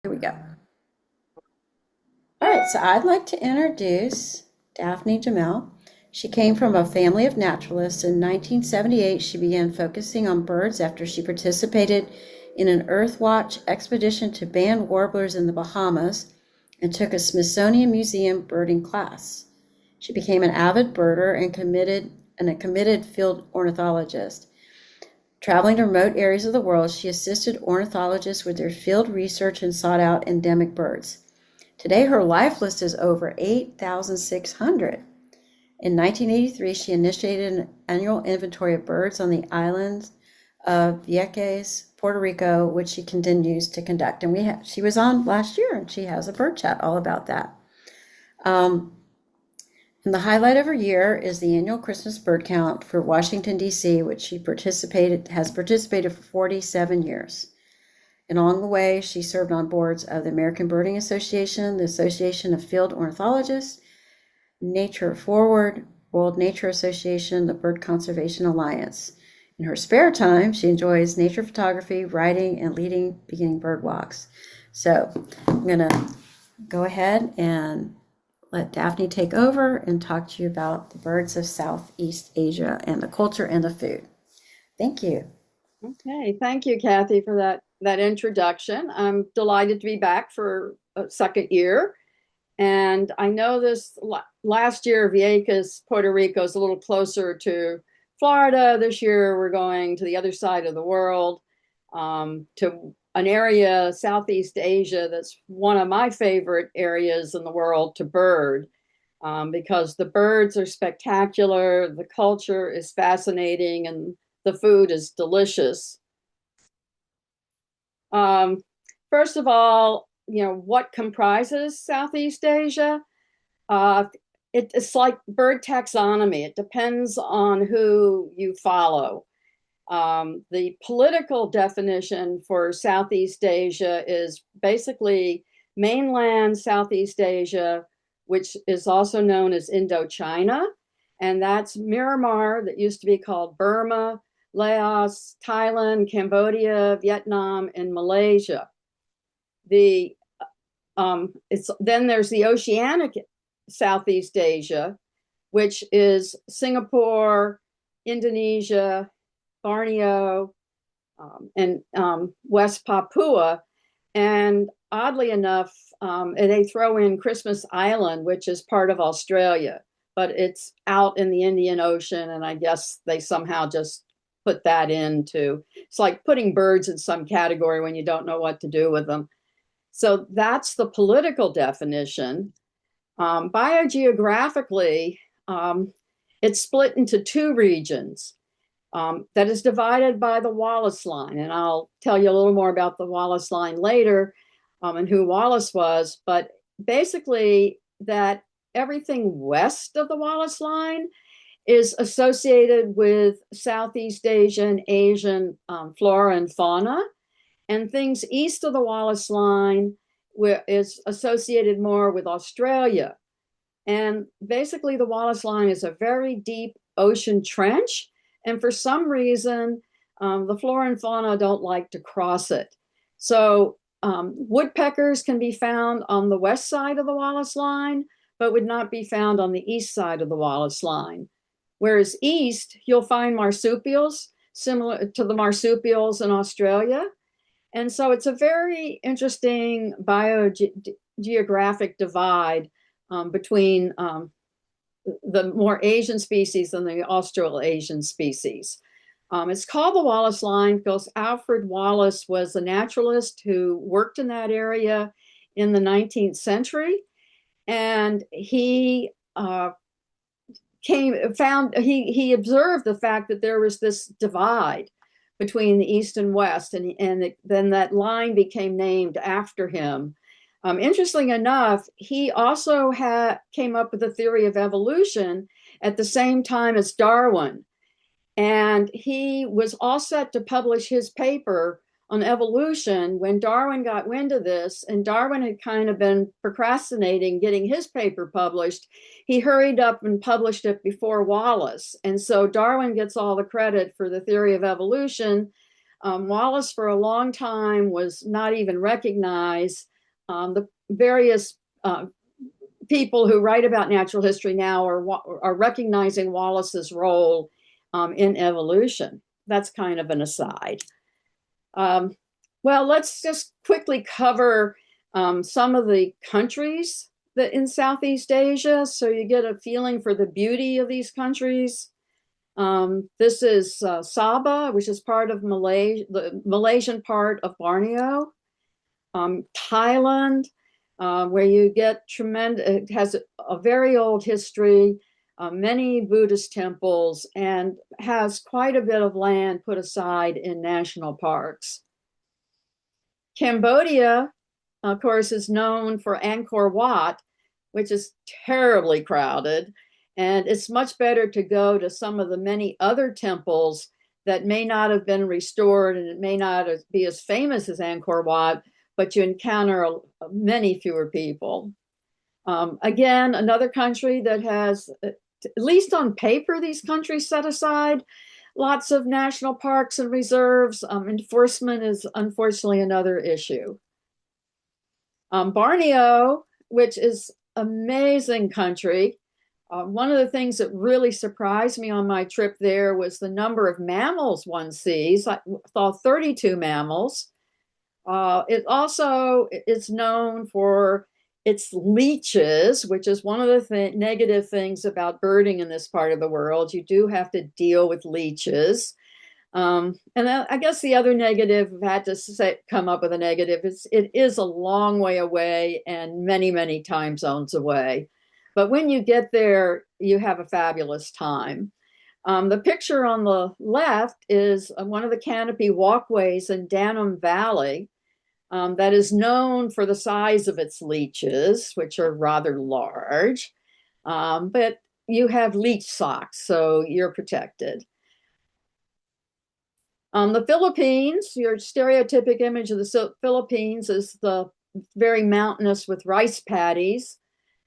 Here we go. All right, so I'd like to introduce Daphne Gemmill. She came from a family of naturalists. In 1978, she began focusing on birds after she participated in an Earthwatch expedition to band warblers in the Bahamas and took a Smithsonian Museum birding class. She became an avid birder and a committed field ornithologist. Traveling to remote areas of the world, she assisted ornithologists with their field research and sought out endemic birds. Today, her life list is over 8,600. In 1983, she initiated an annual inventory of birds on the islands of Vieques, Puerto Rico, which she continues to conduct. And she was on last year, and she has a bird chat all about that. And the highlight of her year is the annual Christmas bird count for Washington, D.C., which she has participated for 47 years. And along the way, she served on boards of the American Birding Association, the Association of Field Ornithologists, Nature Forward, World Nature Association, the Bird Conservation Alliance. In her spare time, she enjoys nature photography, writing, and leading beginning bird walks. So I'm going to go ahead and let Daphne take over and talk to you about the birds of Southeast Asia and the culture and the food. Thank you. Okay, thank you, Kathy, for that introduction. I'm delighted to be back for a second year. And I know this last year, Vieques, Puerto Rico is a little closer to Florida. This year, we're going to the other side of the world, to an area, Southeast Asia, that's one of my favorite areas in the world to bird, because the birds are spectacular, the culture is fascinating, and the food is delicious. First of all, what comprises Southeast Asia? It's like bird taxonomy. It depends on who you follow. The political definition for Southeast Asia is basically mainland Southeast Asia, which is also known as Indochina. And that's Myanmar, that used to be called Burma, Laos, Thailand, Cambodia, Vietnam, and Malaysia. Then there's the Oceanic Southeast Asia, which is Singapore, Indonesia, Borneo, and West Papua. And oddly enough, they throw in Christmas Island, which is part of Australia, but it's out in the Indian Ocean, and I guess they somehow just put that into, it's like putting birds in some category when you don't know what to do with them. So that's the political definition. Biogeographically, it's split into two regions, that is divided by the Wallace Line. And I'll tell you a little more about the Wallace Line later, and who Wallace was. But basically, that everything west of the Wallace Line is associated with Southeast Asian, Asian flora and fauna. And things east of the Wallace Line is associated more with Australia. And basically, the Wallace Line is a very deep ocean trench. And for some reason, the flora and fauna don't like to cross it. So woodpeckers can be found on the west side of the Wallace Line, but would not be found on the east side of the Wallace Line. Whereas east, you'll find marsupials, similar to the marsupials in Australia. And so it's a very interesting biogeographic divide between the more Asian species and the Australasian species. It's called the Wallace Line because Alfred Wallace was a naturalist who worked in that area in the 19th century. And he he observed the fact that there was this divide between the East and West, and then that line became named after him. Interestingly enough, he also came up with a theory of evolution at the same time as Darwin. And he was all set to publish his paper on evolution when Darwin got wind of this, and Darwin had kind of been procrastinating getting his paper published. He hurried up and published it before Wallace. And so Darwin gets all the credit for the theory of evolution. Wallace, for a long time, was not even recognized The various people who write about natural history now are recognizing Wallace's role in evolution. That's kind of an aside. Well, let's just quickly cover some of the countries that in Southeast Asia, so you get a feeling for the beauty of these countries. This is Sabah, which is part of the Malaysian part of Borneo. Thailand, where you get tremendous, it has a very old history, many Buddhist temples, and has quite a bit of land put aside in national parks. Cambodia, of course, is known for Angkor Wat, which is terribly crowded. And it's much better to go to some of the many other temples that may not have been restored and it may not be as famous as Angkor Wat, but you encounter many fewer people. Again, another country that has, at least on paper, these countries set aside lots of national parks and reserves. Enforcement is unfortunately another issue. Borneo, which is amazing country. One of the things that really surprised me on my trip there was the number of mammals one sees. I saw 32 mammals. It also is known for its leeches, which is one of the negative things about birding in this part of the world. You do have to deal with leeches. And I guess the other negative, I've had to come up with a negative, it is a long way away and many, many time zones away. But when you get there, you have a fabulous time. The picture on the left is one of the canopy walkways in Danum Valley that is known for the size of its leeches, which are rather large. But you have leech socks, so you're protected. The Philippines, your stereotypic image of the Philippines is the very mountainous with rice paddies.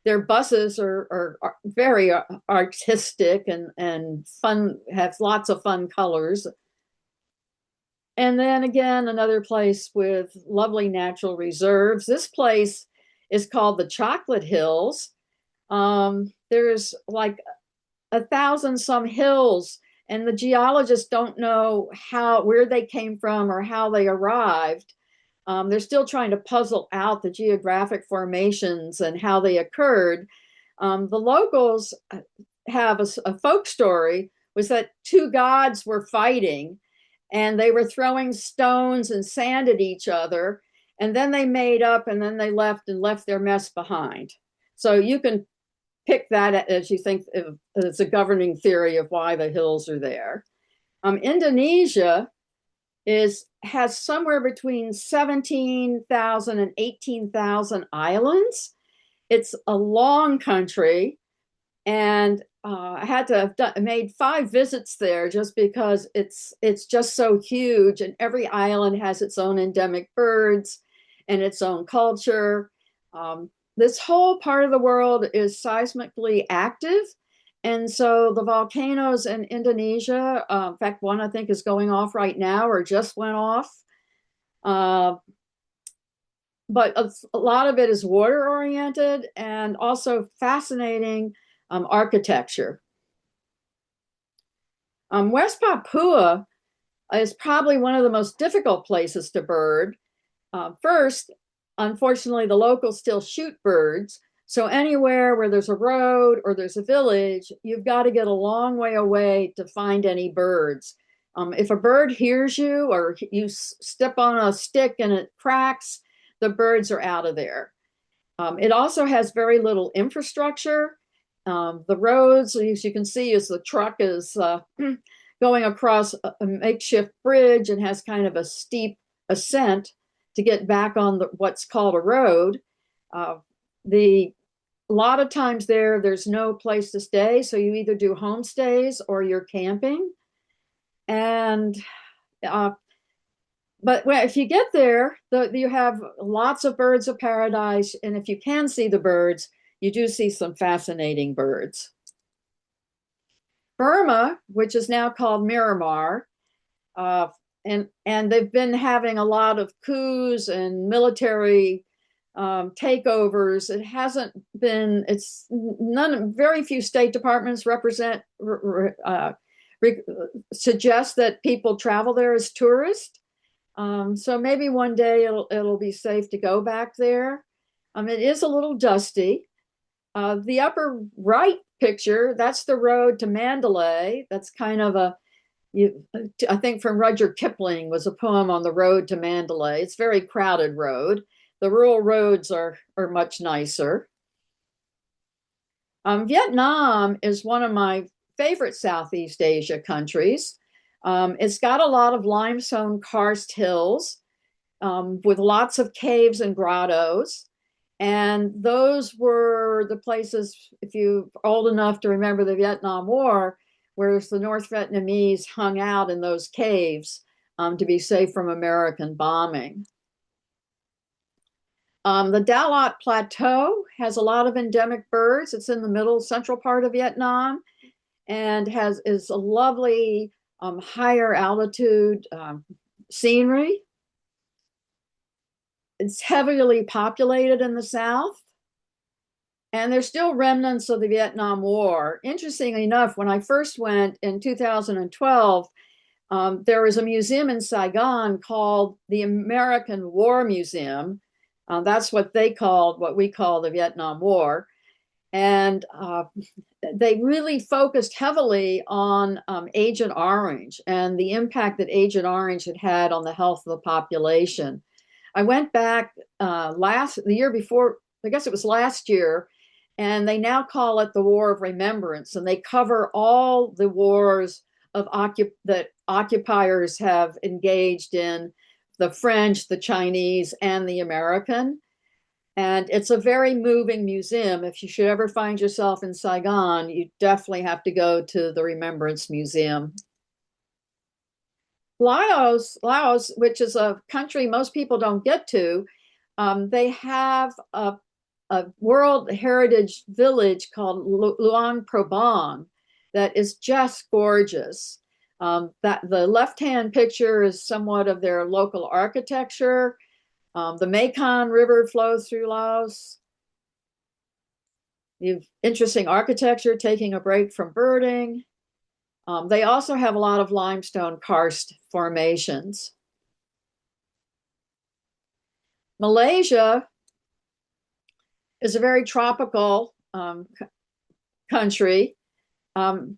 Their buses are very artistic and fun, have lots of fun colors. And then again, another place with lovely natural reserves. This place is called the Chocolate Hills. There's like 1,000 some hills, and the geologists don't know where they came from or how they arrived. They're still trying to puzzle out the geographic formations and how they occurred. The locals have a folk story was that two gods were fighting and they were throwing stones and sand at each other. And then they made up and then they left their mess behind. So you can pick that as you think it's a governing theory of why the hills are there. Indonesia has somewhere between 17,000 and 18,000 islands. It's a long country, and I had to have made 5 visits there just because it's just so huge, and every island has its own endemic birds and its own culture. This whole part of the world is seismically active. And so the volcanoes in Indonesia, in fact, one I think is going off right now or just went off. But a lot of it is water oriented and also fascinating architecture. West Papua is probably one of the most difficult places to bird. First, unfortunately, the locals still shoot birds. So anywhere where there's a road or there's a village, you've got to get a long way away to find any birds. If a bird hears you or you step on a stick and it cracks, the birds are out of there. It also has very little infrastructure. The roads, as you can see, as the truck is going across a makeshift bridge and has kind of a steep ascent to get back on what's called a road. A lot of times there's no place to stay, so you either do homestays or you're camping. And but if you get there, you have lots of birds of paradise, and if you can see the birds, you do see some fascinating birds. Burma, which is now called Myanmar, and they've been having a lot of coups and military takeovers. It hasn't been, it's none, very few state departments suggest that people travel there as tourists. So maybe one day it'll be safe to go back there. It is a little dusty. The upper right picture, that's the road to Mandalay. That's kind of I think from Rudyard Kipling was a poem on the road to Mandalay. It's a very crowded road. The rural roads are much nicer. Vietnam is one of my favorite Southeast Asia countries. It's got a lot of limestone karst hills with lots of caves and grottos. And those were the places, if you're old enough to remember the Vietnam War, where the North Vietnamese hung out in those caves to be safe from American bombing. The Dalat Plateau has a lot of endemic birds. It's in the middle central part of Vietnam and is a lovely higher altitude scenery. It's heavily populated in the south, and there's still remnants of the Vietnam War. Interestingly enough, when I first went in 2012, there was a museum in Saigon called the American War Museum. That's what we call the Vietnam War. And they really focused heavily on Agent Orange and the impact that Agent Orange had on the health of the population. I went back the year before, I guess it was last year, and they now call it the War of Remembrance, and they cover all the wars that occupiers have engaged in, the French, the Chinese, and the American. And it's a very moving museum. If you should ever find yourself in Saigon, you definitely have to go to the Remembrance Museum. Laos, which is a country most people don't get to, they have a World Heritage Village called Luang Prabang that is just gorgeous. That the left-hand picture is somewhat of their local architecture. The Mekong River flows through Laos. You've interesting architecture, taking a break from birding. They also have a lot of limestone karst formations. Malaysia is a very tropical country. The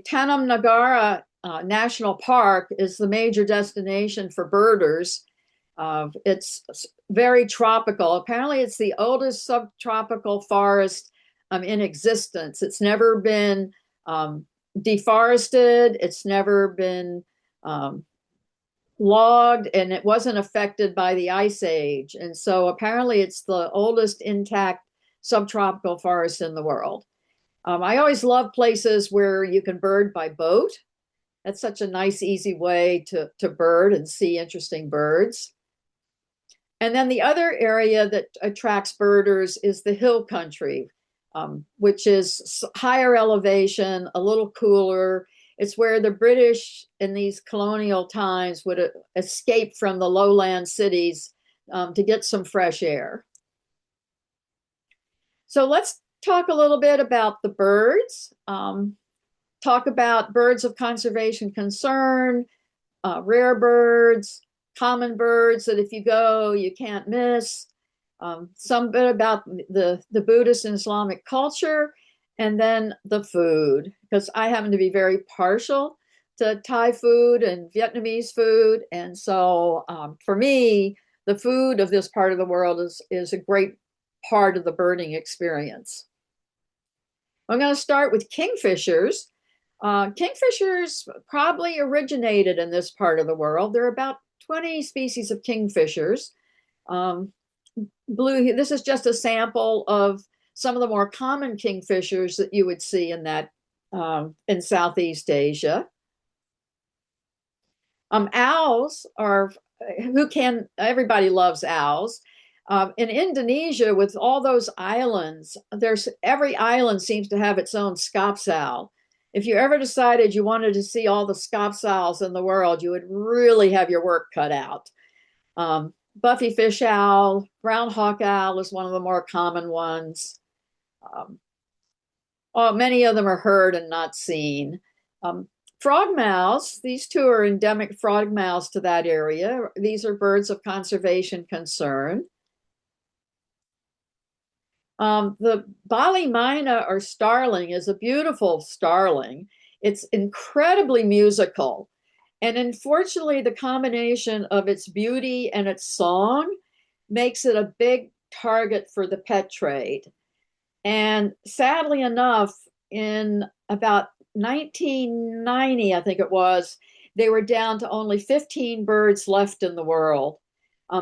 Tanam Negara National Park is the major destination for birders. It's very tropical. Apparently, it's the oldest subtropical forest in existence. It's never been deforested. It's never been logged, and it wasn't affected by the ice age. And so apparently it's the oldest intact subtropical forest in the world. I always love places where you can bird by boat. That's such a nice, easy way to bird and see interesting birds. And then the other area that attracts birders is the hill country, which is higher elevation, a little cooler. It's where the British in these colonial times would escape from the lowland cities to get some fresh air. So let's talk a little bit about the birds. Talk about birds of conservation concern, rare birds, common birds that if you go, you can't miss. Some bit about the Buddhist and Islamic culture, and then the food, because I happen to be very partial to Thai food and Vietnamese food. And so for me, the food of this part of the world is a great part of the birding experience. I'm going to start with kingfishers. Kingfishers probably originated in this part of the world. There are about 20 species of kingfishers. This is just a sample of some of the more common kingfishers that you would see in in Southeast Asia. Owls are, everybody loves owls. In Indonesia, with all those islands, every island seems to have its own scops owl. If you ever decided you wanted to see all the scops owls in the world, you would really have your work cut out. buffy fish owl, brown hawk owl is one of the more common ones. Um, Many of them are heard and not seen. Um, Frogmouths, these two are endemic frogmouths to that area. These are birds of conservation concern. The Bali Mina or starling is a beautiful starling. It's incredibly musical. And unfortunately, the combination of its beauty and its song makes it a big target for the pet trade. And sadly enough, in about 1990, I think it was, they were down to only 15 birds left in the world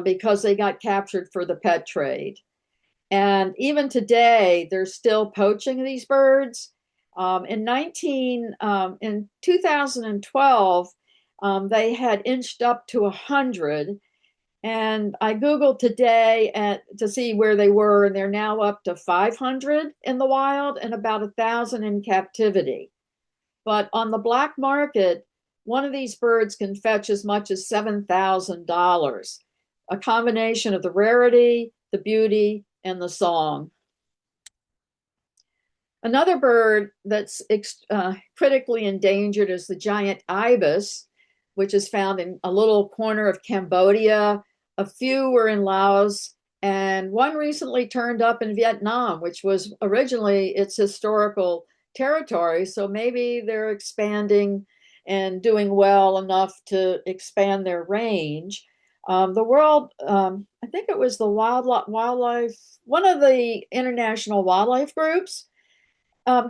because they got captured for the pet trade. And even today, they're still poaching these birds. In 2012, they had inched up to 100. And I Googled today to see where they were, and they're now up to 500 in the wild and about 1,000 in captivity. But on the black market, one of these birds can fetch as much as $7,000, a combination of the rarity, the beauty, and the song. Another bird that's critically endangered is the giant ibis, which is found in a little corner of Cambodia. A few were in Laos, and one recently turned up in Vietnam, which was originally its historical territory. So maybe they're expanding and doing well enough to expand their range. The world, I think it was the wildlife, one of the international wildlife groups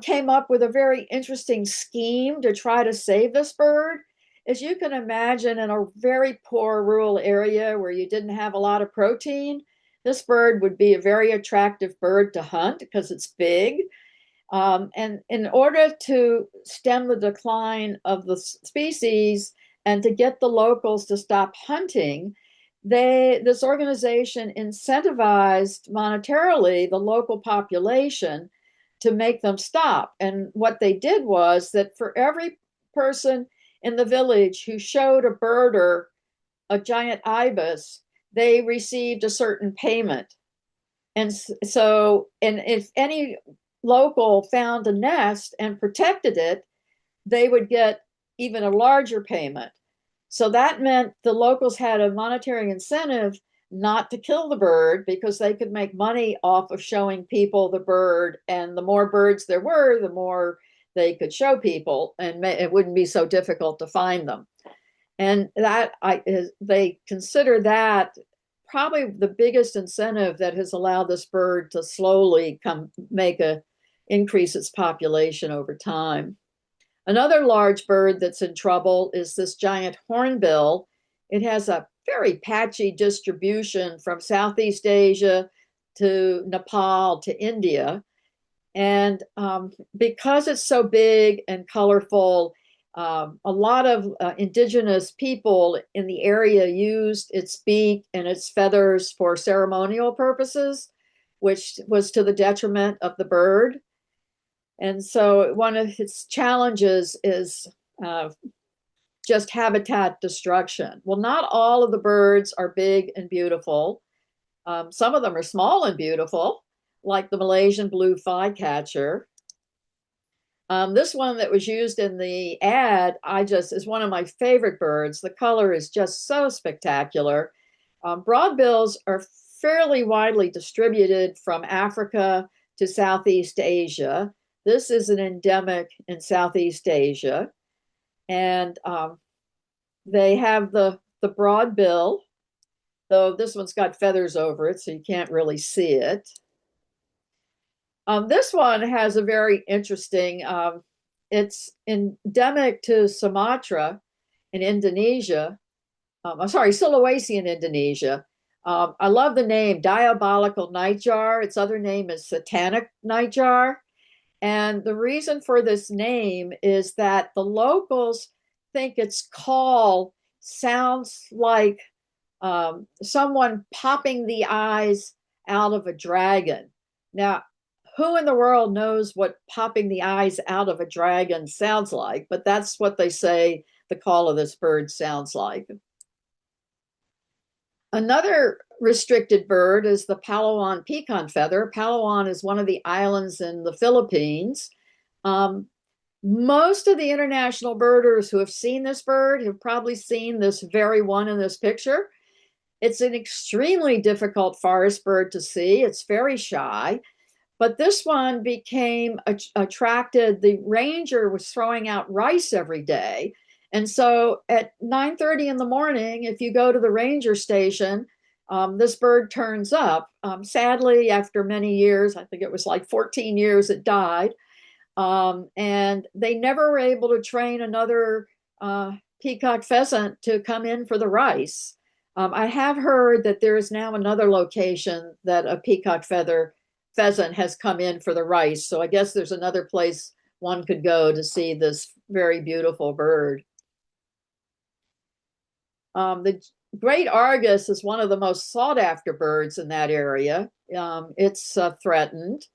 came up with a very interesting scheme to try to save this bird. As you can imagine, in a very poor rural area where you didn't have a lot of protein, this bird would be a very attractive bird to hunt because it's big. And in order to stem the decline of the species and to get the locals to stop hunting, this organization incentivized monetarily the local population to make them stop. And what they did was that for every person in the village who showed a birder, a giant ibis, they received a certain payment. And so, and if any local found a nest and protected it, they would get even a larger payment. So that meant the locals had a monetary incentive not to kill the bird because they could make money off of showing people the bird. And the more birds there were, the more they could show people, and it wouldn't be so difficult to find them. And they consider that probably the biggest incentive that has allowed this bird to slowly increase its population over time. Another large bird that's in trouble is this giant hornbill. It has a very patchy distribution from Southeast Asia to Nepal to India. And because it's so big and colorful, a lot of indigenous people in the area used its beak and its feathers for ceremonial purposes, which was to the detriment of the bird. And so one of its challenges is just habitat destruction. Well, not all of the birds are big and beautiful. Some of them are small and beautiful, like the Malaysian blue flycatcher. This one that was used in the ad, is one of my favorite birds. The color is just so spectacular. Broadbills are fairly widely distributed from Africa to Southeast Asia. This is an endemic in Southeast Asia. And they have the broad bill, though this one's got feathers over it, so you can't really see it. This one has a very interesting, it's endemic to Sumatra in Indonesia. Sulawesi in Indonesia. I love the name, diabolical nightjar. Its other name is satanic nightjar. And the reason for this name is that the locals think its call sounds like someone popping the eyes out of a dragon. Now, who in the world knows what popping the eyes out of a dragon sounds like? But that's what they say the call of this bird sounds like. Another restricted bird is the Palawan peacock feather. Palawan is one of the islands in the Philippines. Um, Most of the international birders who have seen this bird have probably seen this very one in this picture. It's an extremely difficult forest bird to see. It's very shy. But this one became attracted. The ranger was throwing out rice every day. And so at 9:30 in the morning, if you go to the ranger station, this bird turns up. Sadly, after many years, I think it was like 14 years, it died. And they never were able to train another peacock pheasant to come in for the rice. I have heard that there is now another location that a peacock pheasant has come in for the rice. So I guess there's another place one could go to see this very beautiful bird. The great argus is one of the most sought after birds in that area. It's threatened.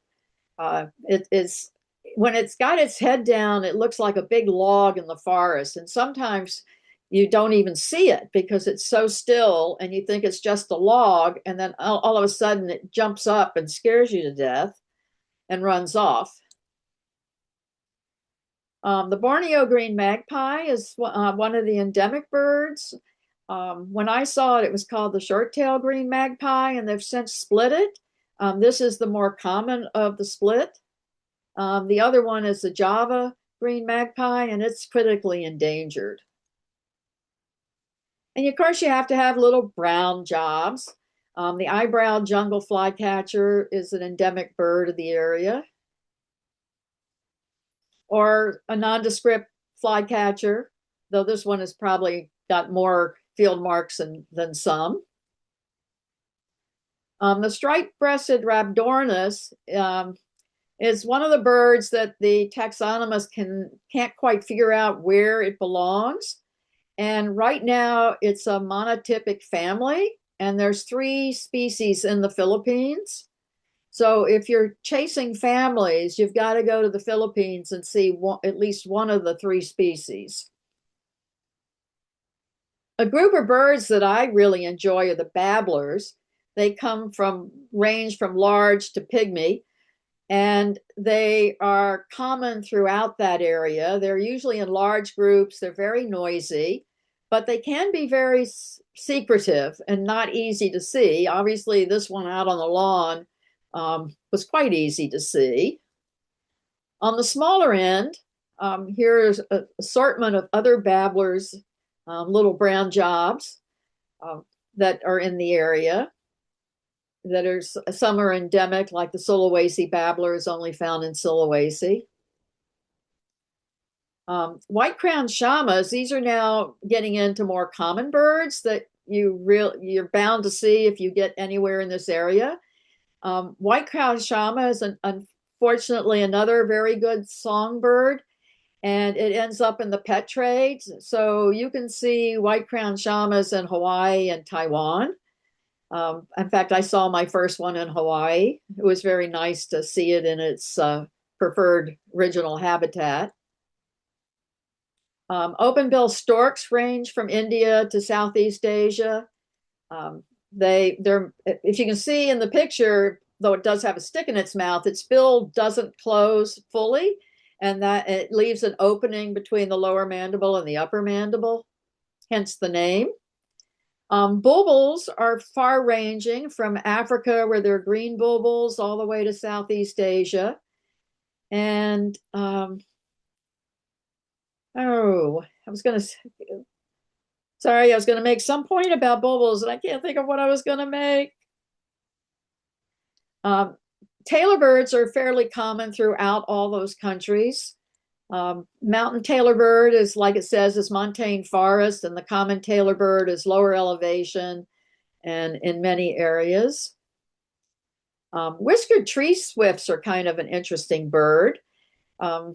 It is when it's got its head down, it looks like a big log in the forest. And sometimes you don't even see it because it's so still and you think it's just a log. And then all of a sudden it jumps up and scares you to death and runs off. The Borneo green magpie is one of the endemic birds. When I saw it, it was called the short-tailed green magpie, and they've since split it. This is the more common of the split. The other one is the Java green magpie, and it's critically endangered. And of course, you have to have little brown jobs. The eye-browed jungle flycatcher is an endemic bird of the area, or a nondescript flycatcher, though this one has probably got more field marks than some. The striped-breasted Rhabdornis is one of the birds that the taxonomists can't quite figure out where it belongs. And right now it's a monotypic family, and there's 3 species in the Philippines. So if you're chasing families, you've got to go to the Philippines and see at least one of the 3 species. A group of birds that I really enjoy are the babblers. They range from large to pygmy, and they are common throughout that area. They're usually in large groups. They're very noisy, but they can be very secretive and not easy to see. Obviously, this one out on the lawn was quite easy to see. On the smaller end, here's an assortment of other babblers, little brown jobs that are in the area. Some are endemic, like the Sulawesi babbler is only found in Sulawesi. White-crowned shamas, these are now getting into more common birds that you're bound to see if you get anywhere in this area. White-crowned shama is unfortunately another very good songbird, and it ends up in the pet trades. So you can see white-crowned shamas in Hawaii and Taiwan. In fact, I saw my first one in Hawaii. It was very nice to see it in its preferred original habitat. Open-bill storks range from India to Southeast Asia. If you can see in the picture, though it does have a stick in its mouth, its bill doesn't close fully, and that it leaves an opening between the lower mandible and the upper mandible, hence the name. Bulbuls are far-ranging from Africa, where they're green bulbuls, all the way to Southeast Asia. And I was going to make some point about bulbuls, and I can't think of what I was going to make. Tailor birds are fairly common throughout all those countries. Mountain tailor bird is, like it says, is montane forest, and the common tailor bird is lower elevation and in many areas. Whiskered tree swifts are kind of an interesting bird. I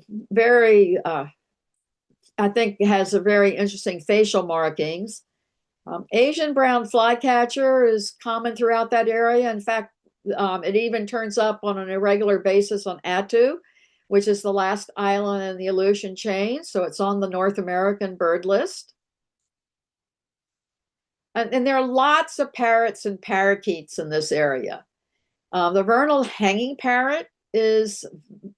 think has a very interesting facial markings. Asian brown flycatcher is common throughout that area. In fact, it even turns up on an irregular basis on Attu, which is the last island in the Aleutian chain. So it's on the North American bird list. And there are lots of parrots and parakeets in this area. The vernal hanging parrot is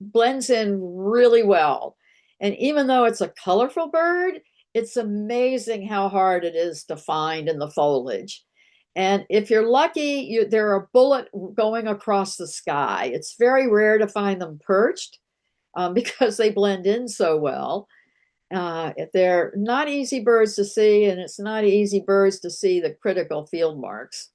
blends in really well. And even though it's a colorful bird, it's amazing how hard it is to find in the foliage. And if you're lucky, they're a bullet going across the sky. It's very rare to find them perched because they blend in so well. They're not easy birds to see, and it's not easy birds to see the critical field marks.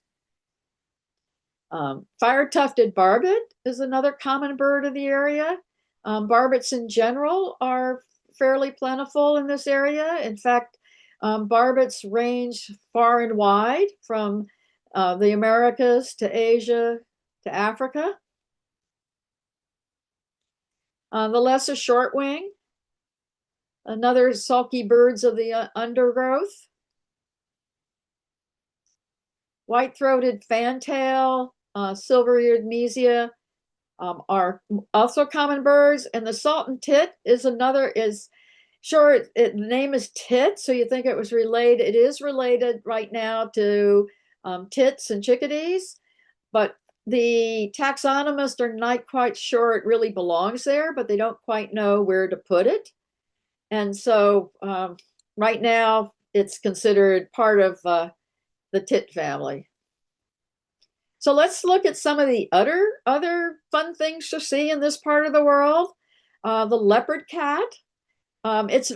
Fire-tufted barbet is another common bird of the area. Barbets in general are fairly plentiful in this area. In fact, barbets range far and wide from the Americas to Asia to Africa. The lesser shortwing, another sulky birds of the undergrowth. White-throated fantail, silver-eared mesia are also common birds. And the Sultan tit is another, the name is tit, so you think it was related. It is related right now to tits and chickadees, but the taxonomists are not quite sure it really belongs there, but they don't quite know where to put it. And so right now it's considered part of the tit family. So let's look at some of the other fun things to see in this part of the world. The leopard cat. It's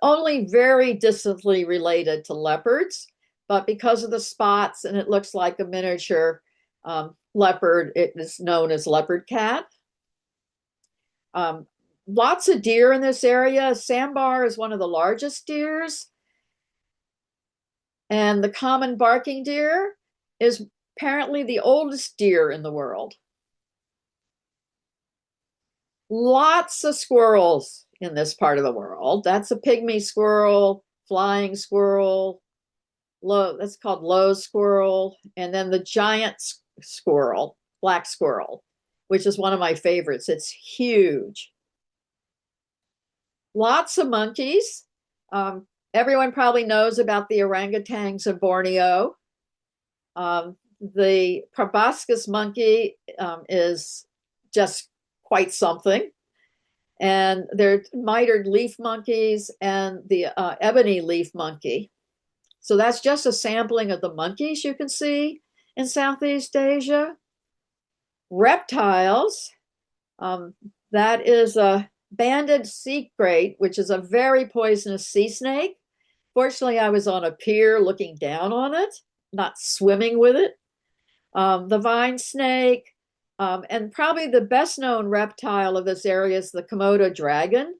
only very distantly related to leopards, but because of the spots and it looks like a miniature leopard, it is known as leopard cat. Lots of deer in this area. Sambar is one of the largest deers. And the common barking deer is apparently the oldest deer in the world. Lots of squirrels in this part of the world. That's a pygmy squirrel, flying squirrel, that's called low squirrel, and then the giant squirrel, black squirrel, which is one of my favorites. It's huge. Lots of monkeys. Everyone probably knows about the orangutans of Borneo. The proboscis monkey is just quite something. And there are mitered leaf monkeys and the ebony leaf monkey. So that's just a sampling of the monkeys you can see in Southeast Asia. Reptiles, that is a banded sea grate, which is a very poisonous sea snake. Fortunately, I was on a pier looking down on it, not swimming with it. The vine snake, and probably the best known reptile of this area is the Komodo dragon.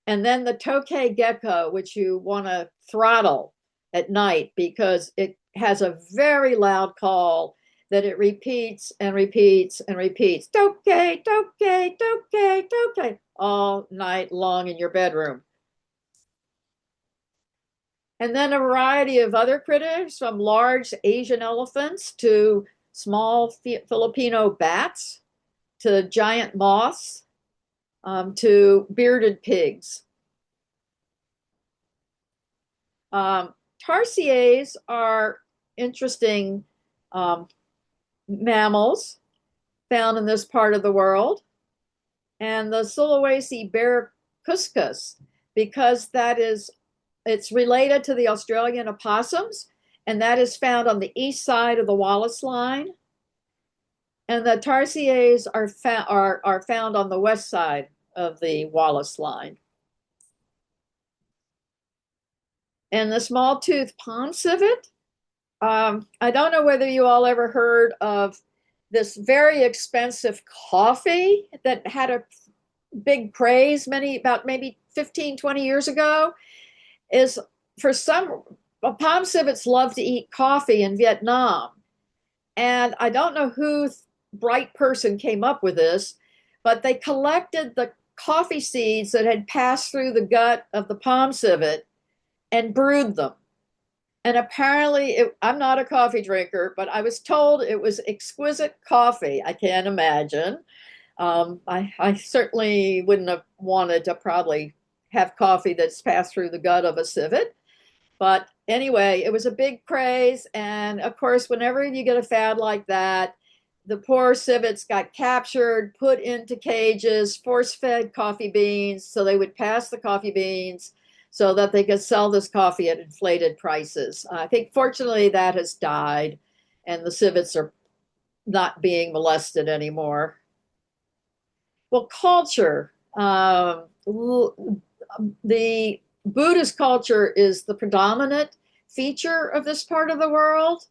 And then the tokay gecko, which you want to throttle at night because it has a very loud call that it repeats and repeats and repeats. Tokay, tokay, tokay, tokay, all night long in your bedroom. And then a variety of other critters, from large Asian elephants to small Filipino bats to giant moths to bearded pigs. Tarsiers are interesting mammals found in this part of the world. And the Sulawesi bear cuscus, because it's related to the Australian opossums, and that is found on the east side of the Wallace Line. And the tarsiers are found on the west side of the Wallace Line. And the small-toothed palm civet, I don't know whether you all ever heard of this very expensive coffee that had a big craze about maybe 15, 20 years ago. Is for some, palm civets love to eat coffee in Vietnam. And I don't know who bright person came up with this, but they collected the coffee seeds that had passed through the gut of the palm civet and brewed them. And apparently, I'm not a coffee drinker, but I was told it was exquisite coffee. I can't imagine. I certainly wouldn't have wanted to probably have coffee that's passed through the gut of a civet, but anyway, it was a big craze. And of course, whenever you get a fad like that, the poor civets got captured, put into cages, force fed coffee beans. So they would pass the coffee beans so that they could sell this coffee at inflated prices. I think fortunately that has died and the civets are not being molested anymore. Well, culture. The Buddhist culture is the predominant feature of this part of the world.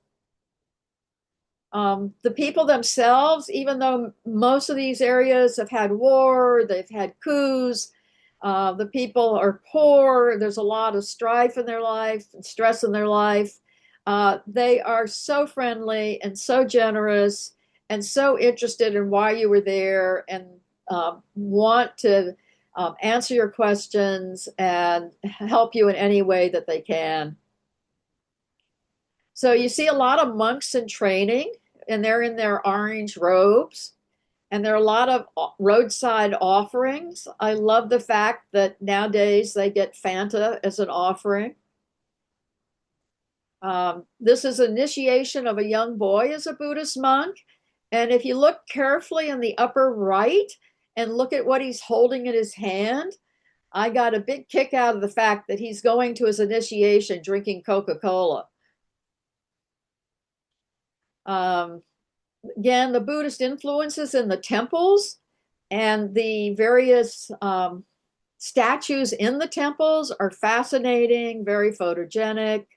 The people themselves, even though most of these areas have had war, they've had coups, the people are poor, there's a lot of strife in their life and stress in their life. They are so friendly and so generous and so interested in why you were there and want to answer your questions and help you in any way that they can. So you see a lot of monks in training, and they're in their orange robes, and there are a lot of roadside offerings. I love the fact that nowadays they get Fanta as an offering. This is initiation of a young boy as a Buddhist monk. And if you look carefully in the upper right and look at what he's holding in his hand, I got a big kick out of the fact that he's going to his initiation drinking Coca-Cola. Again, the Buddhist influences in the temples and the various statues in the temples are fascinating, very photogenic,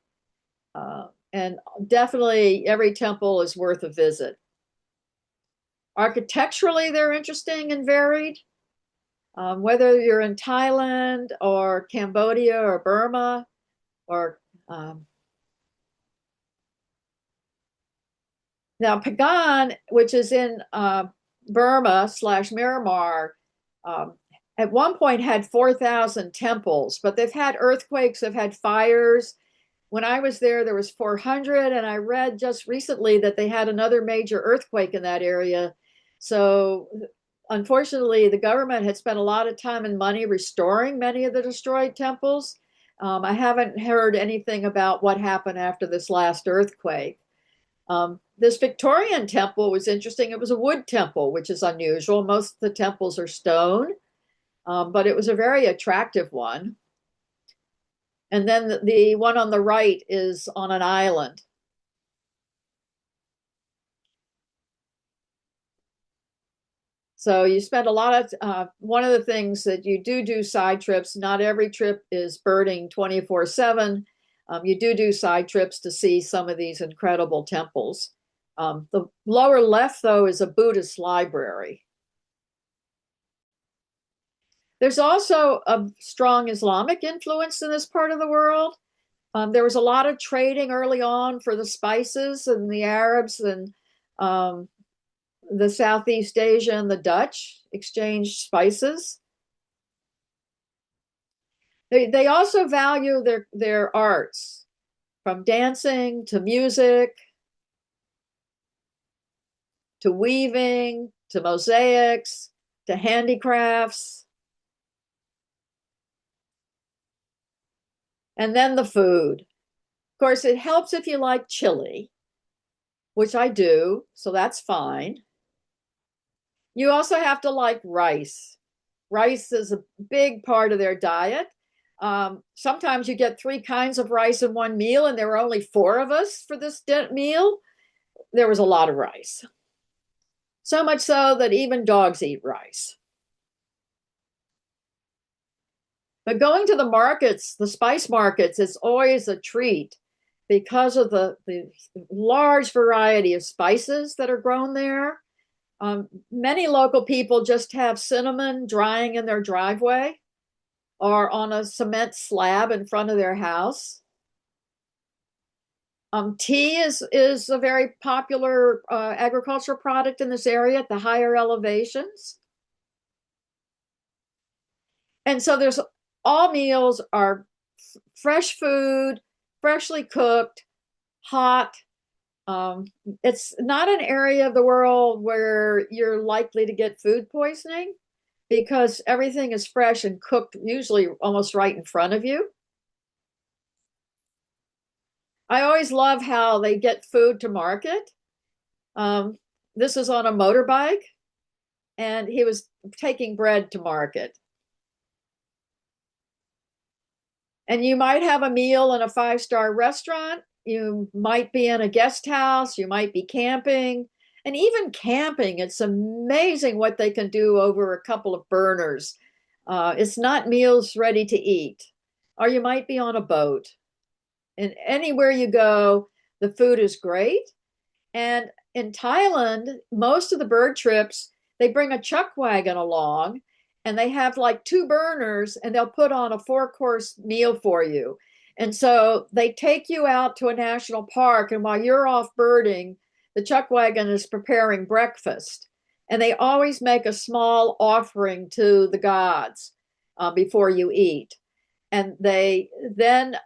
and definitely every temple is worth a visit. Architecturally, they're interesting and varied. Whether you're in Thailand or Cambodia or Burma or now Pagan, which is in Burma slash Myanmar, at one point had 4,000 temples, but they've had earthquakes, they've had fires. When I was there, there was 400, and I read just recently that they had another major earthquake in that area. So unfortunately, the government had spent a lot of time and money restoring many of the destroyed temples. I haven't heard anything about what happened after this last earthquake. This Victorian temple was interesting. It was a wood temple, which is unusual. Most of the temples are stone, but it was a very attractive one. And then the one on the right is on an island. So you spend a lot of, one of the things that you do side trips, not every trip is birding 24/7. You do side trips to see some of these incredible temples. The lower left, though, is a Buddhist library. There's also a strong Islamic influence in this part of the world. There was a lot of trading early on for the spices, and the Arabs and the Southeast Asia and the Dutch exchanged spices. They also value their arts, from dancing to music to weaving to mosaics to handicrafts. And then the food. Of course, it helps if you like chili, which I do, so that's fine. You also have to like rice. Rice is a big part of their diet. Sometimes you get 3 kinds of rice in one meal, and there were only 4 of us for this meal. There was a lot of rice. So much so that even dogs eat rice. But going to the markets, the spice markets, is always a treat because of the large variety of spices that are grown there. Many local people just have cinnamon drying in their driveway or on a cement slab in front of their house. Tea is a very popular agricultural product in this area at the higher elevations. And so there's all meals are fresh food, freshly cooked, hot. It's not an area of the world where you're likely to get food poisoning because everything is fresh and cooked, usually almost right in front of you. I always love how they get food to market. Um, this is on a motorbike, and he was taking bread to market. And you might have a meal in a five-star restaurant. You might be in a guest house. You might be camping. And even camping, it's amazing what they can do over a couple of burners. It's not meals ready to eat. Or you might be on a boat. And anywhere you go, the food is great. And in Thailand, most of the bird trips, they bring a chuck wagon along and they have like two burners and they'll put on a four-course meal for you. And so they take you out to a national park, and while you're off birding, the chuck wagon is preparing breakfast. And they always make a small offering to the gods before you eat. And they then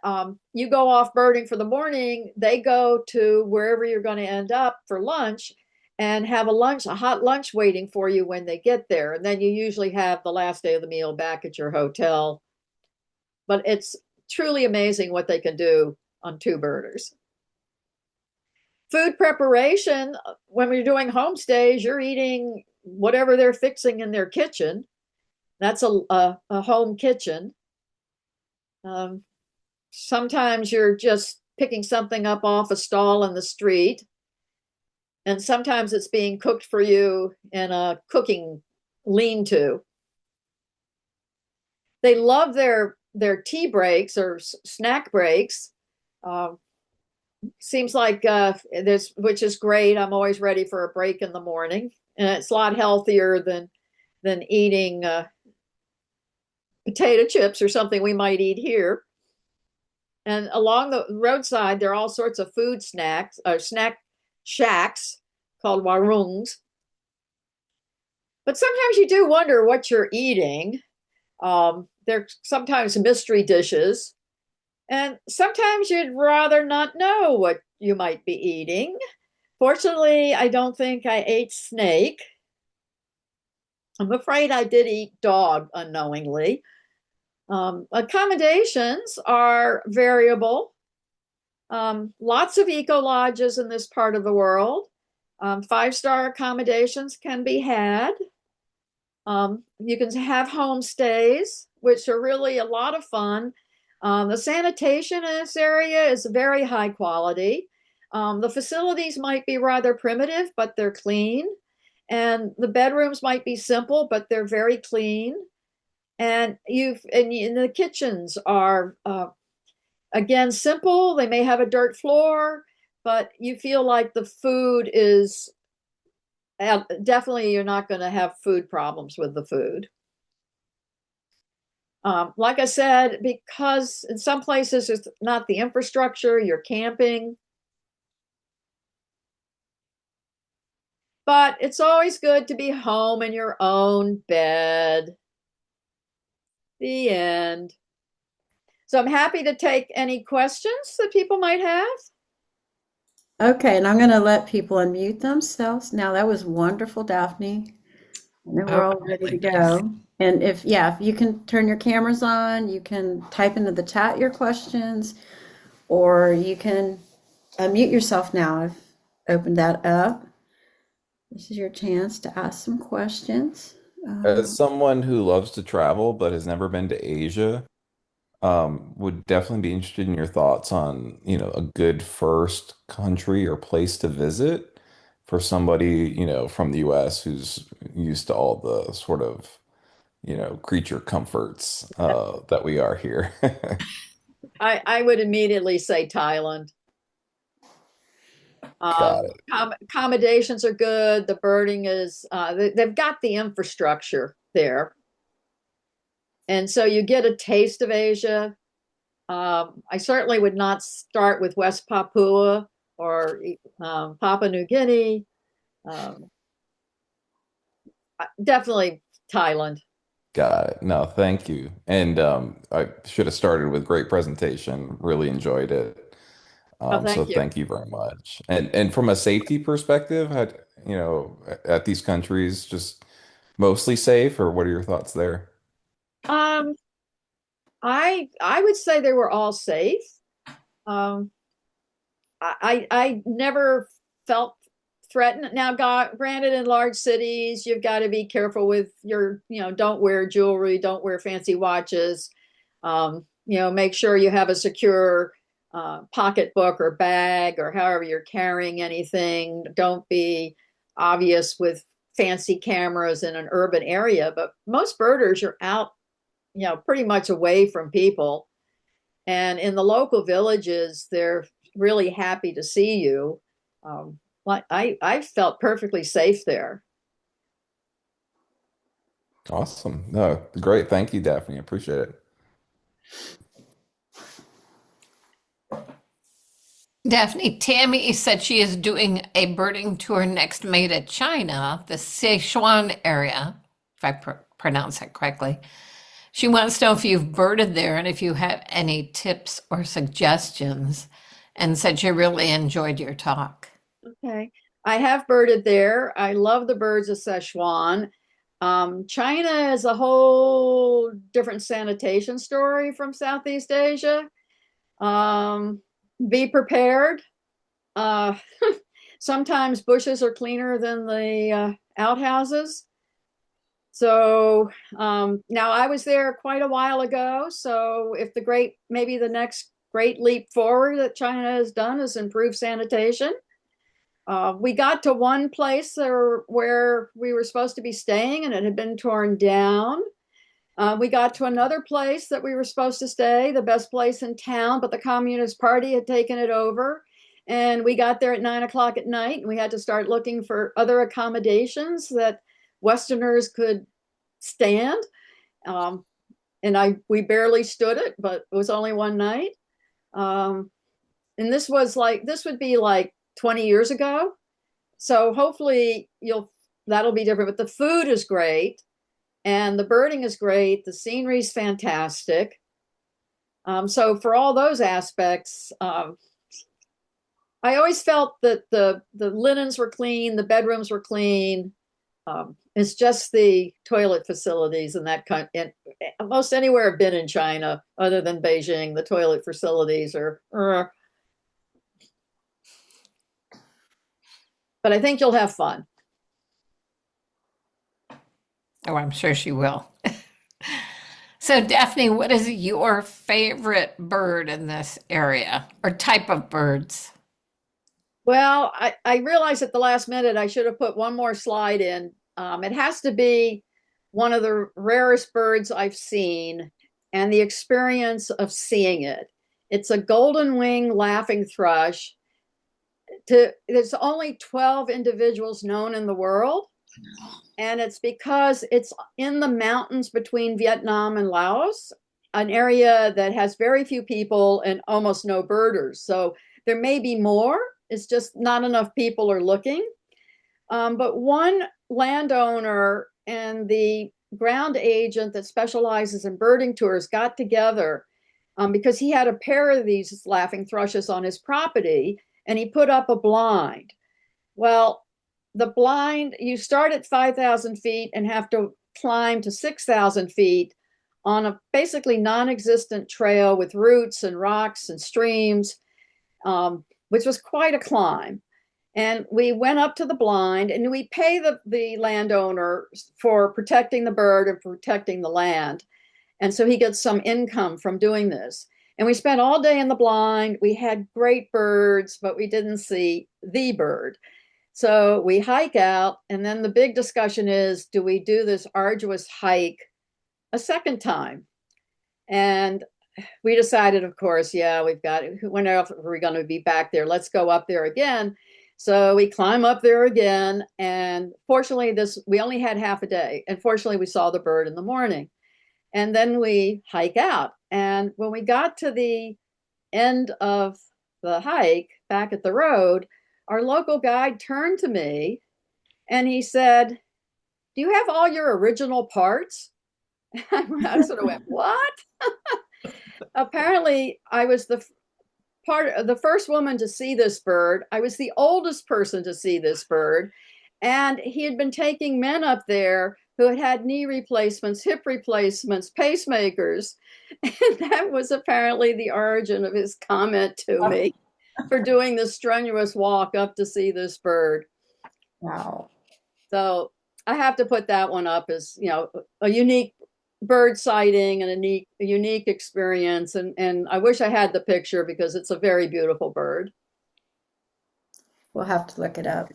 you go off birding for the morning. They go to wherever you're going to end up for lunch and have a hot lunch waiting for you when they get there. And then you usually have the last day of the meal back at your hotel. But it's truly amazing what they can do on two birders. Food preparation, when we're doing homestays, you're eating whatever they're fixing in their kitchen. That's a home kitchen. Um, Sometimes you're just picking something up off a stall in the street, and sometimes it's being cooked for you in a cooking lean-to. They love their tea breaks or snack breaks. Uh, Seems like there's, which is great. I'm always ready for a break in the morning, and it's a lot healthier than eating potato chips or something we might eat here. And along the roadside, there are all sorts of food snacks or snack shacks called warungs. But sometimes you do wonder what you're eating. They're sometimes mystery dishes. And sometimes you'd rather not know what you might be eating. Fortunately, I don't think I ate snake. I'm afraid I did eat dog unknowingly. Accommodations are variable. Lots of eco lodges in this part of the world. Five-star accommodations can be had. You can have homestays, which are really a lot of fun. The sanitation in this area is very high quality. The facilities might be rather primitive, but they're clean. And the bedrooms might be simple, but they're very clean. And the kitchens are again simple. They may have a dirt floor, but you feel like the food is definitely, you're not going to have food problems with the food. Like I said, because in some places it's not the infrastructure, you're camping. But it's always good to be home in your own bed. The end. So I'm happy to take any questions that people might have. Okay, and I'm going to let people unmute themselves. Now, that was wonderful, Daphne. And then we're Oh, all ready to thank you. go. And if you can turn your cameras on, you can type into the chat your questions, or you can unmute yourself now. I've opened that up. This is your chance to ask some questions. As someone who loves to travel but has never been to Asia, would definitely be interested in your thoughts on, a good first country or place to visit for somebody, from the US who's used to all the sort of, creature comforts that we are here. I would immediately say Thailand. Got it. Accommodations are good. The birding is, they've got the infrastructure there. And so you get a taste of Asia. I certainly would not start with West Papua or Papua New Guinea. Um, definitely Thailand. Got it. No, thank you. And I should have started with great presentation. Really enjoyed it. Oh, So thank you. thank you very much. And from a safety perspective, had at these countries just mostly safe, or what are your thoughts there? Um, I would say they were all safe. Um, I never felt threatened. Now, God, granted, in large cities, you've got to be careful with your, don't wear jewelry, don't wear fancy watches. Make sure you have a secure pocketbook or bag or however you're carrying anything. Don't be obvious with fancy cameras in an urban area. But most birders are out, pretty much away from people. And in the local villages, they're really happy to see you. I felt perfectly safe there. Awesome. No, great. Thank you, Daphne. I appreciate it. Daphne, Tammy said she is doing a birding tour next May to China, the Sichuan area, if I pronounce that correctly. She wants to know if you've birded there and if you have any tips or suggestions, and said she really enjoyed your talk. Okay. I have birded there. I love the birds of Sichuan. China is a whole different sanitation story from Southeast Asia. Be prepared. Uh, Sometimes bushes are cleaner than the outhouses. So now I was there quite a while ago. So if maybe the next great leap forward that China has done is improve sanitation. We got to one place where we were supposed to be staying and it had been torn down. We got to another place that we were supposed to stay, the best place in town, but the Communist Party had taken it over. And we got there at 9 o'clock at night and we had to start looking for other accommodations that Westerners could stand. We barely stood it, but it was only one night. And this would be like 20 years ago. So hopefully that'll be different, but the food is great and the birding is great. The scenery is fantastic. So for all those aspects, I always felt that the linens were clean, the bedrooms were clean. It's just the toilet facilities and that kind. And most anywhere I've been in China, other than Beijing, the toilet facilities are. But I think you'll have fun. Oh, I'm sure she will. So, Daphne, what is your favorite bird in this area or type of birds? Well, I realized at the last minute I should have put one more slide in. It has to be one of the rarest birds I've seen and the experience of seeing it. It's a golden wing laughing thrush. There's only 12 individuals known in the world. And it's because it's in the mountains between Vietnam and Laos, an area that has very few people and almost no birders. So there may be more. It's just not enough people are looking. But one landowner and the ground agent that specializes in birding tours got together because he had a pair of these laughing thrushes on his property and he put up a blind. Well, the blind, you start at 5,000 feet and have to climb to 6,000 feet on a basically non-existent trail with roots and rocks and streams, which was quite a climb. And we went up to the blind and we pay the landowner for protecting the bird and protecting the land. And so he gets some income from doing this. And we spent all day in the blind. We had great birds, but we didn't see the bird. So we hike out, and then the big discussion is, do we do this arduous hike a second time? And we decided, of course, yeah, whenever we're going to be back there, let's go up there again. So we climb up there again, and fortunately, we only had half a day, and fortunately, we saw the bird in the morning. And then we hike out, and when we got to the end of the hike, back at the road, our local guide turned to me and he said, "Do you have all your original parts?" I sort of went, "What?" Apparently, I was the first woman to see this bird. I was the oldest person to see this bird. And he had been taking men up there who had had knee replacements, hip replacements, pacemakers. And that was apparently the origin of his comment to me. for doing this strenuous walk up to see this bird. Wow. So I have to put that one up as, a unique bird sighting and a unique experience. And I wish I had the picture because it's a very beautiful bird. We'll have to look it up.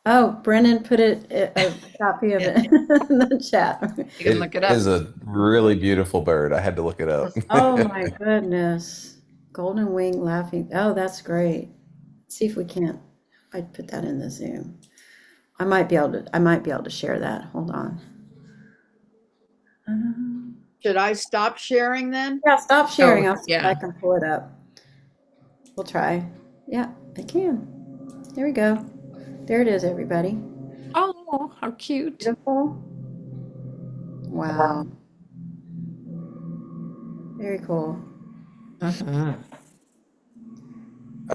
Oh, Brennan put a copy of it in the chat. You can look It it up. is a really beautiful bird. I had to look it up. Oh my goodness. Golden wing laughing. Oh, that's great. Let's see if we can't. I'd put that in the Zoom. I might be able to share that. Hold on. Should I stop sharing then? Yeah, stop sharing. Oh, I'll see if I can pull it up. We'll try. Yeah, I can. There we go. There it is, everybody. Oh, how cute. Beautiful. Wow. Very cool. Mhm.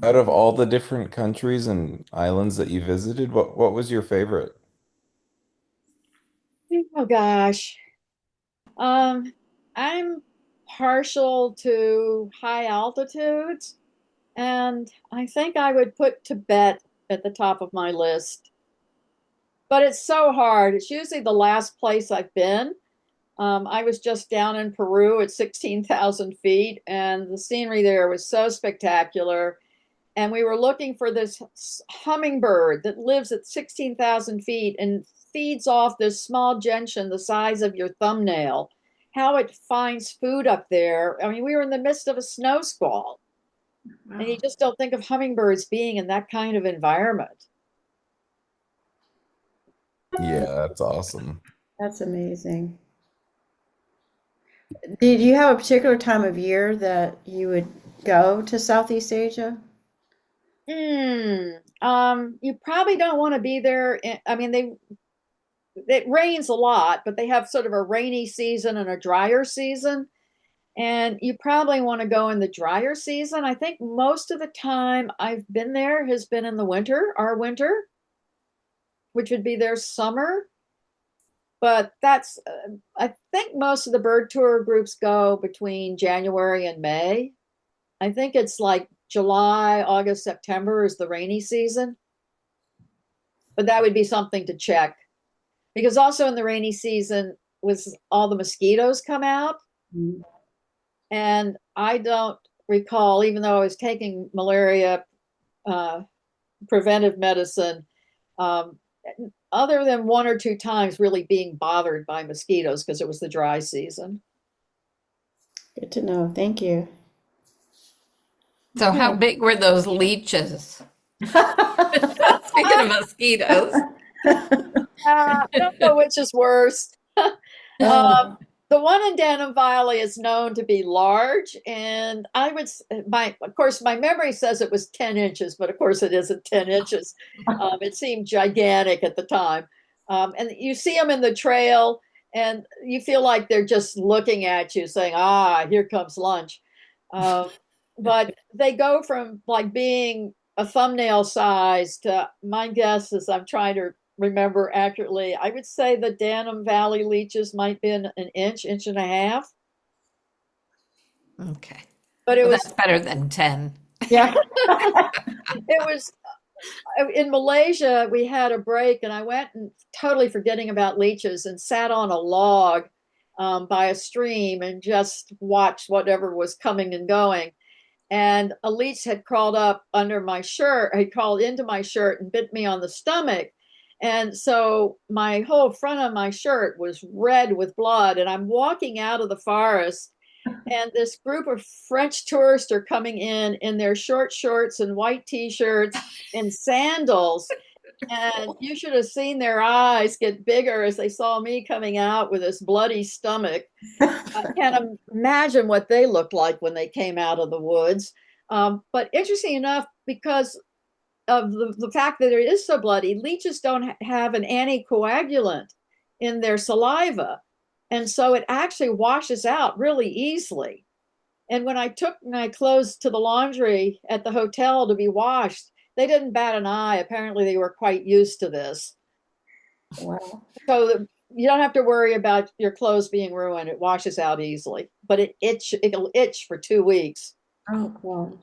Out of all the different countries and islands that you visited, what was your favorite? Oh gosh. I'm partial to high altitudes, and I think I would put Tibet at the top of my list. But it's so hard. It's usually the last place I've been. I was just down in Peru at 16,000 feet, and the scenery there was so spectacular. And we were looking for this hummingbird that lives at 16,000 feet and feeds off this small gentian the size of your thumbnail. How it finds food up there. I mean, we were in the midst of a snow squall, and you just don't think of hummingbirds being in that kind of environment. Yeah, that's awesome. That's amazing. Did you have a particular time of year that you would go to Southeast Asia? You probably don't want to be there. I mean, it rains a lot, but they have sort of a rainy season and a drier season. And you probably want to go in the drier season. I think most of the time I've been there has been in the winter, our winter, which would be their summer. But I think most of the bird tour groups go between January and May. I think it's like July, August, September is the rainy season. But that would be something to check because also in the rainy season was all the mosquitoes come out. Mhm. And I don't recall, even though I was taking malaria preventive medicine, um, other than one or two times really being bothered by mosquitoes because it was the dry season. Good to know. Thank you. So how Okay. big were those leeches? Speaking of mosquitoes. I don't know which is worse. Uh, The one in Denham Valley is known to be large, and of course, my memory says it was 10 inches, but of course it isn't 10 inches. It seemed gigantic at the time. And you see them in the trail, and you feel like they're just looking at you saying, here comes lunch. But they go from like being a thumbnail size to, my guess is I'm trying to remember accurately, I would say the Denham Valley leeches might be an inch, inch and a half. Okay. But it Well, was that's better than 10. yeah. it was in Malaysia, we had a break and I went and totally forgetting about leeches and sat on a log by a stream and just watched whatever was coming and going. And a leech had crawled up under my shirt, had crawled into my shirt and bit me on the stomach. And so my whole front of my shirt was red with blood. And I'm walking out of the forest, and this group of French tourists are coming in their short shorts and white t-shirts and sandals. And you should have seen their eyes get bigger as they saw me coming out with this bloody stomach. I can't imagine what they looked like when they came out of the woods. But interesting enough, because of the fact that it is so bloody, leeches don't have an anticoagulant in their saliva. And so it actually washes out really easily. And when I took my clothes to the laundry at the hotel to be washed, they didn't bat an eye. Apparently, they were quite used to this. Wow. So you don't have to worry about your clothes being ruined. It washes out easily, but it'll itch for 2 weeks. Oh, God.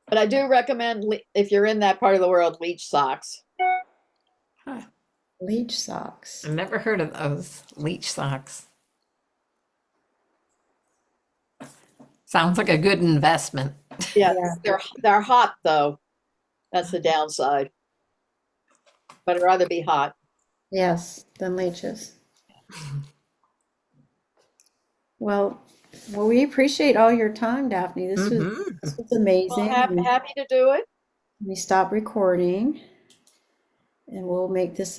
But I do recommend, if you're in that part of the world, leech socks. Huh. Leech socks. I've never heard of those leech socks. Sounds like a good investment. Yeah, Yeah. they're hot though. That's the downside. But I'd rather be hot. Yes, than leeches. Well, we appreciate all your time, Daphne. This was Well, amazing. And happy to do it. we stop recording, and we'll make this